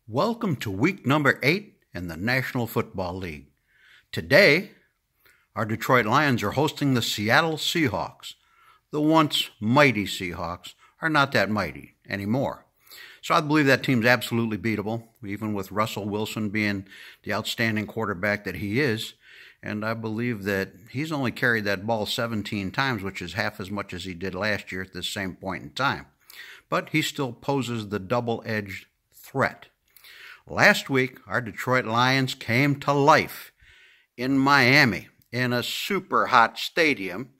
Welcome to week number 8 in the National Football League. Today, our Detroit Lions are hosting the Seattle Seahawks. The once mighty Seahawks are not that mighty anymore. So I believe that team's absolutely beatable, even with Russell Wilson being the outstanding quarterback that he is. And I believe that he's only carried that ball 17 times, which is half as much as he did last year at this same point in time. But he still poses the double-edged threat. Last week, our Detroit Lions came to life in Miami in a super hot stadium,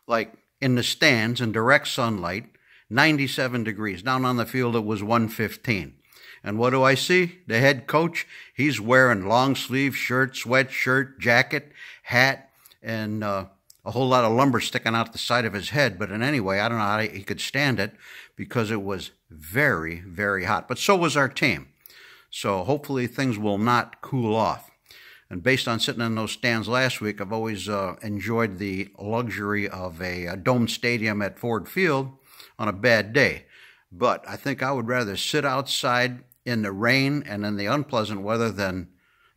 like in the stands in direct sunlight, 97 degrees. Down on the field, it was 115. And what do I see? The head coach, he's wearing long sleeve shirt, sweatshirt, jacket, hat, and a whole lot of lumber sticking out the side of his head. But in any way, I don't know how he could stand it because it was very, very hot. But so was our team. So hopefully things will not cool off. And based on sitting in those stands last week, I've always enjoyed the luxury of a domed stadium at Ford Field on a bad day. But I think I would rather sit outside in the rain and in the unpleasant weather than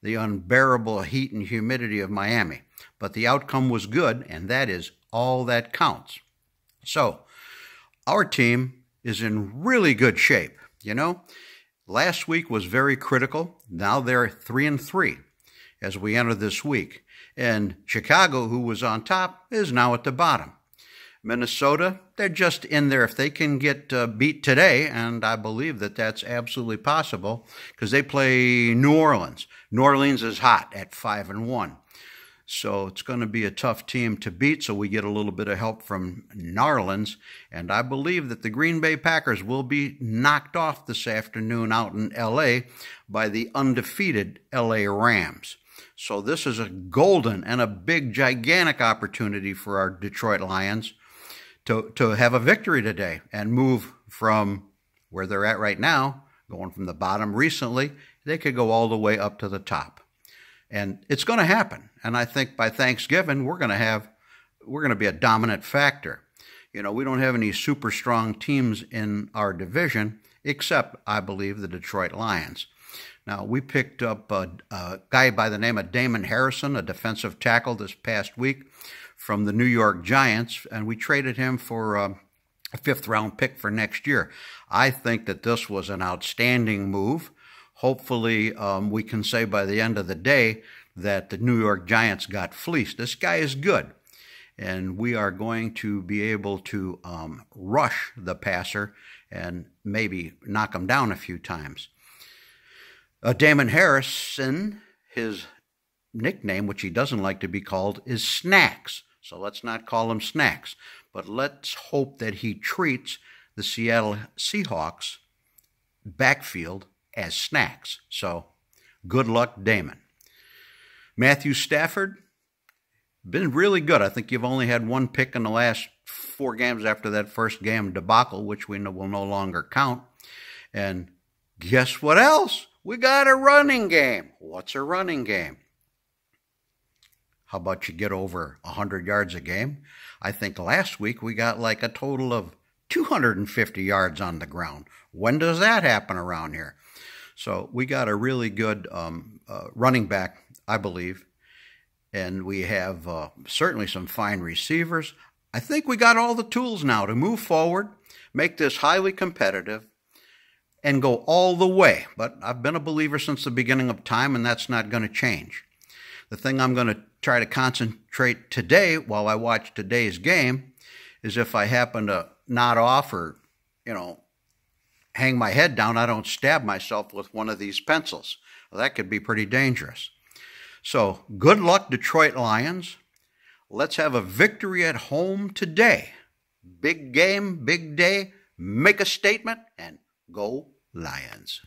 the unbearable heat and humidity of Miami. But the outcome was good, and that is all that counts. So our team is in really good shape, you know. Last week was very critical. Now they're 3-3 as we enter this week. And Chicago, who was on top, is now at the bottom. Minnesota, they're just in there. If they can get beat today, and I believe that that's absolutely possible, because they play New Orleans. New Orleans is hot at 5-1. So it's going to be a tough team to beat, so we get a little bit of help from New Orleans. And I believe that the Green Bay Packers will be knocked off this afternoon out in L.A. by the undefeated L.A. Rams. So this is a golden and a big, gigantic opportunity for our Detroit Lions to have a victory today and move from where they're at right now, going from the bottom recently, they could go all the way up to the top. And it's going to happen. And I think by Thanksgiving, we're going to be a dominant factor. You know, we don't have any super strong teams in our division, except, I believe, the Detroit Lions. Now, we picked up a guy by the name of Damon Harrison, a defensive tackle, this past week from the New York Giants, and we traded him for a fifth-round pick for next year. I think that this was an outstanding move. Hopefully, we can say by the end of the day that the New York Giants got fleeced. This guy is good, and we are going to be able to rush the passer and maybe knock him down a few times. Damon Harrison, his nickname, which he doesn't like to be called, is Snacks. So let's not call him Snacks, but let's hope that he treats the Seattle Seahawks backfield as snacks. So good luck, Damon. Matthew Stafford, been really good. I think you've only had one pick in the last 4 games after that first game debacle, which we know will no longer count. And guess what else? We got a running game. What's a running game? How about you get over 100 yards a game? I think last week we got like a total of 250 yards on the ground. When does that happen around here? So we got a really good running back, I believe, and we have certainly some fine receivers. I think we got all the tools now to move forward, make this highly competitive, and go all the way. But I've been a believer since the beginning of time, and that's not going to change. The thing I'm going to try to concentrate today while I watch today's game is if I happen to nod off or, hang my head down, I don't stab myself with one of these pencils. Well, that could be pretty dangerous. So good luck, Detroit Lions. Let's have a victory at home today. Big game, big day. Make a statement and go Lions.